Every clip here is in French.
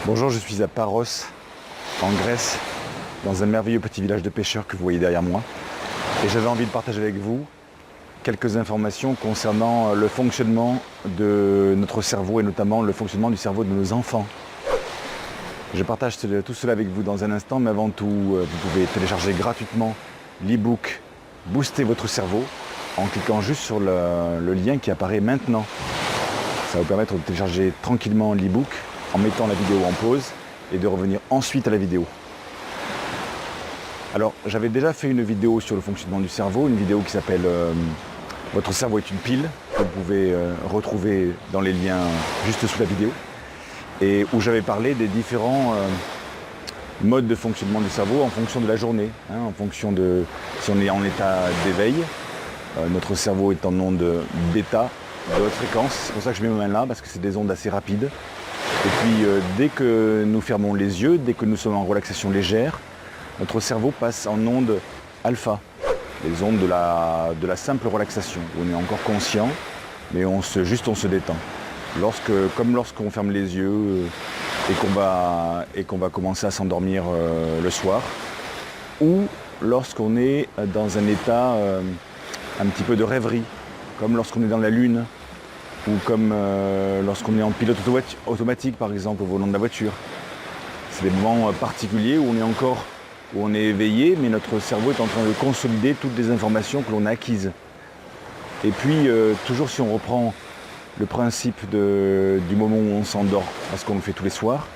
Bonjour, je suis à Paros, en Grèce, dans un merveilleux petit village de pêcheurs que vous voyez derrière moi. Et j'avais envie de partager avec vous quelques informations concernant le fonctionnement de notre cerveau et notamment le fonctionnement du cerveau de nos enfants. Je partage tout cela avec vous dans un instant, mais avant tout, vous pouvez télécharger gratuitement l'e-book Booster votre cerveau en cliquant juste sur le lien qui apparaît maintenant. Ça va vous permettre de télécharger tranquillement l'e-book en mettant la vidéo en pause et de revenir ensuite à la vidéo. Alors, j'avais déjà fait une vidéo sur le fonctionnement du cerveau, une vidéo qui s'appelle Votre cerveau est une pile, que vous pouvez retrouver dans les liens juste sous la vidéo, et où j'avais parlé des différents modes de fonctionnement du cerveau en fonction de la journée, en fonction de si on est en état d'éveil, notre cerveau est en onde bêta, de haute fréquence, c'est pour ça que je mets ma main là, parce que c'est des ondes assez rapides. Et puis dès que nous fermons les yeux, dès que nous sommes en relaxation légère, notre cerveau passe en onde alpha, les ondes de la simple relaxation, où on est encore conscient, mais on se détend. Comme lorsqu'on ferme les yeux et qu'on va commencer à s'endormir le soir, ou lorsqu'on est dans un état un petit peu de rêverie, comme lorsqu'on est dans la lune, ou comme lorsqu'on est en pilote automatique par exemple au volant de la voiture. C'est des moments particuliers où on est éveillé, mais notre cerveau est en train de consolider toutes les informations que l'on a acquises. Et puis toujours si on reprend le principe du moment où on s'endort, parce qu'on le fait tous les soirs,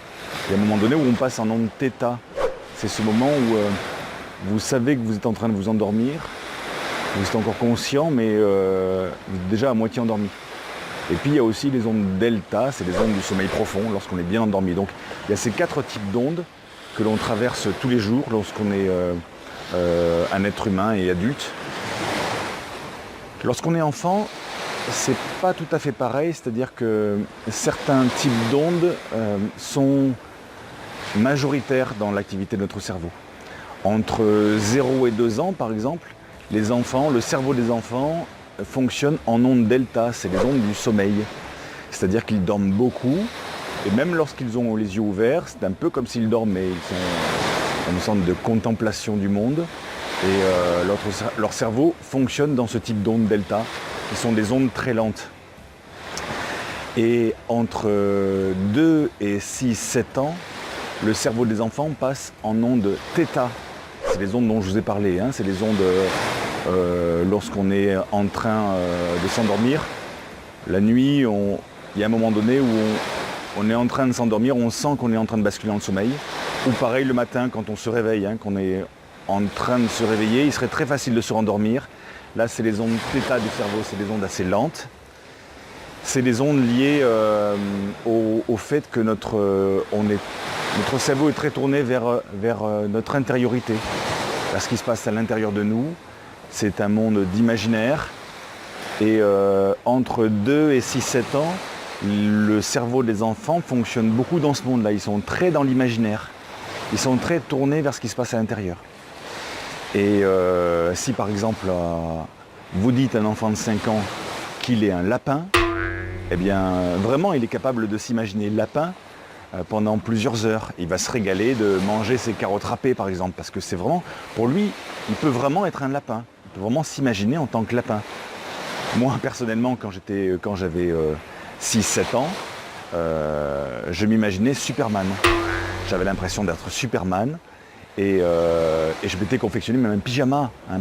il y a un moment donné où on passe en onde θ. C'est ce moment où vous savez que vous êtes en train de vous endormir, vous êtes encore conscient, mais vous êtes déjà à moitié endormi. Et puis il y a aussi les ondes delta, c'est les ondes du sommeil profond, lorsqu'on est bien endormi. Donc il y a ces 4 types d'ondes que l'on traverse tous les jours lorsqu'on est un être humain et adulte. Lorsqu'on est enfant, c'est pas tout à fait pareil, c'est-à-dire que certains types d'ondes sont majoritaires dans l'activité de notre cerveau. Entre 0 et 2 ans, par exemple, le cerveau des enfants fonctionne en ondes delta, c'est les ondes du sommeil. C'est-à-dire qu'ils dorment beaucoup, et même lorsqu'ils ont les yeux ouverts, c'est un peu comme s'ils dormaient. Ils sont dans une sorte de contemplation du monde, et leur cerveau fonctionne dans ce type d'ondes delta, qui sont des ondes très lentes. Et entre 2 et 7 ans, le cerveau des enfants passe en ondes θ. C'est les ondes dont je vous ai parlé, c'est les ondes lorsqu'on est en train de s'endormir. La nuit, il y a un moment donné où on est en train de s'endormir, on sent qu'on est en train de basculer en sommeil. Ou pareil le matin quand on se réveille, qu'on est en train de se réveiller, il serait très facile de se rendormir. Là c'est les ondes θ du cerveau, c'est des ondes assez lentes. C'est des ondes liées au fait que notre cerveau est très tourné vers notre intériorité, vers ce qui se passe à l'intérieur de nous. C'est un monde d'imaginaire. Et entre 2 et 7 ans, le cerveau des enfants fonctionne beaucoup dans ce monde-là. Ils sont très dans l'imaginaire. Ils sont très tournés vers ce qui se passe à l'intérieur. Et si par exemple, vous dites à un enfant de 5 ans qu'il est un lapin, eh bien vraiment il est capable de s'imaginer lapin pendant plusieurs heures. Il va se régaler de manger ses carottes râpées par exemple, parce que c'est vraiment, pour lui, il peut vraiment être un lapin. Il peut vraiment s'imaginer en tant que lapin. Moi personnellement, quand j'avais 6-7 ans, je m'imaginais Superman. J'avais l'impression d'être Superman et je m'étais confectionné même un pyjama en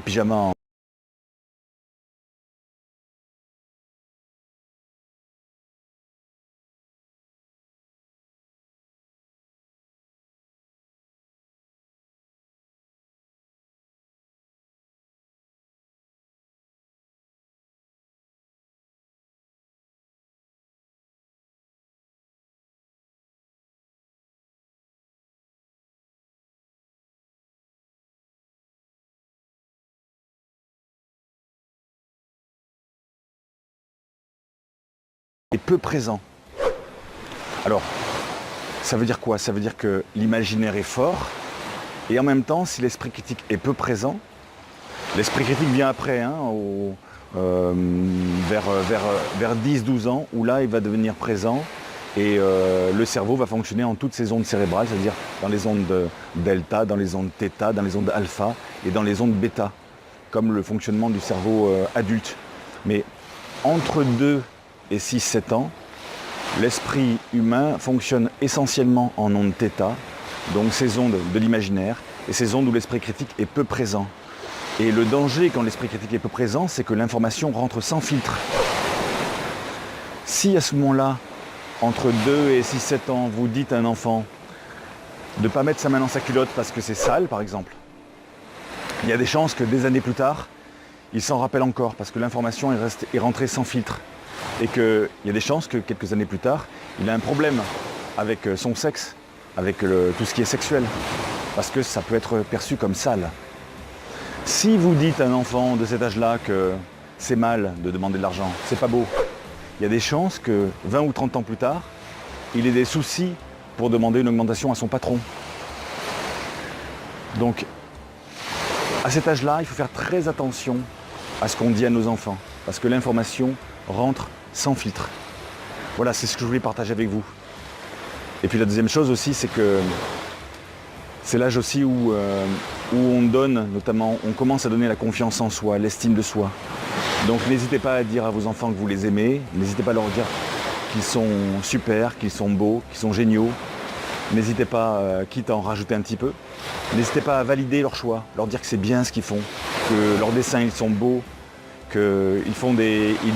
et peu présent. Alors, ça veut dire quoi? Ça veut dire que l'imaginaire est fort, et en même temps, si l'esprit critique est peu présent, l'esprit critique vient après, vers 10-12 ans, où là, il va devenir présent, Et le cerveau va fonctionner en toutes ces ondes cérébrales, c'est-à-dire dans les ondes delta, dans les ondes θ, dans les ondes alpha et dans les ondes bêta, comme le fonctionnement du cerveau adulte. Mais entre 2 et 6-7 ans, l'esprit humain fonctionne essentiellement en ondes θ, donc ces ondes de l'imaginaire, et ces ondes où l'esprit critique est peu présent. Et le danger quand l'esprit critique est peu présent, c'est que l'information rentre sans filtre. Si à ce moment-là, entre 2 et 6-7 ans, vous dites à un enfant de ne pas mettre sa main dans sa culotte parce que c'est sale, par exemple, il y a des chances que des années plus tard, il s'en rappelle encore parce que l'information est rentrée sans filtre. Et qu'il y a des chances que quelques années plus tard, il a un problème avec son sexe, avec tout ce qui est sexuel, parce que ça peut être perçu comme sale. Si vous dites à un enfant de cet âge-là que c'est mal de demander de l'argent, c'est pas beau, il y a des chances que 20 ou 30 ans plus tard, il ait des soucis pour demander une augmentation à son patron. Donc, à cet âge-là, il faut faire très attention à ce qu'on dit à nos enfants, parce que l'information rentre sans filtre. Voilà, c'est ce que je voulais partager avec vous. Et puis la deuxième chose aussi, c'est que c'est l'âge aussi où on donne, notamment, on commence à donner la confiance en soi, l'estime de soi. Donc n'hésitez pas à dire à vos enfants que vous les aimez, n'hésitez pas à leur dire qu'ils sont super, qu'ils sont beaux, qu'ils sont géniaux. N'hésitez pas, quitte à en rajouter un petit peu, n'hésitez pas à valider leur choix, leur dire que c'est bien ce qu'ils font, que leurs dessins ils sont beaux, qu'ils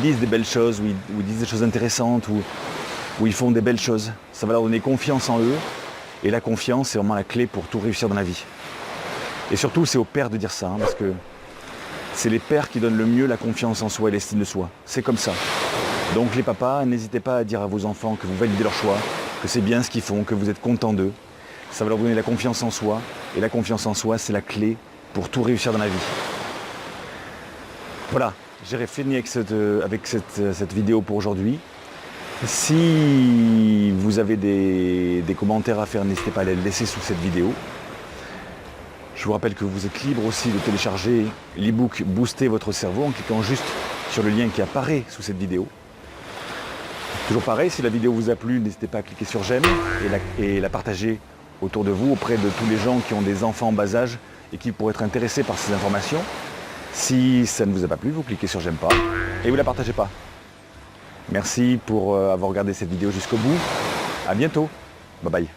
disent des belles choses, ou ils disent des choses intéressantes, ou ils font des belles choses. Ça va leur donner confiance en eux, et la confiance c'est vraiment la clé pour tout réussir dans la vie. Et surtout c'est aux pères de dire ça, hein, parce que c'est les pères qui donnent le mieux la confiance en soi et l'estime de soi. C'est comme ça. Donc les papas, n'hésitez pas à dire à vos enfants que vous validez leur choix, que c'est bien ce qu'ils font, que vous êtes content d'eux. Ça va leur donner la confiance en soi. Et la confiance en soi, c'est la clé pour tout réussir dans la vie. Voilà, j'ai fini avec cette vidéo pour aujourd'hui. Si vous avez des commentaires à faire, n'hésitez pas à les laisser sous cette vidéo. Je vous rappelle que vous êtes libre aussi de télécharger l'e-book Booster votre cerveau en cliquant juste sur le lien qui apparaît sous cette vidéo. Toujours pareil, si la vidéo vous a plu, n'hésitez pas à cliquer sur j'aime et la partager autour de vous auprès de tous les gens qui ont des enfants en bas âge et qui pourraient être intéressés par ces informations. Si ça ne vous a pas plu, vous cliquez sur j'aime pas et vous la partagez pas. Merci pour avoir regardé cette vidéo jusqu'au bout. À bientôt. Bye bye.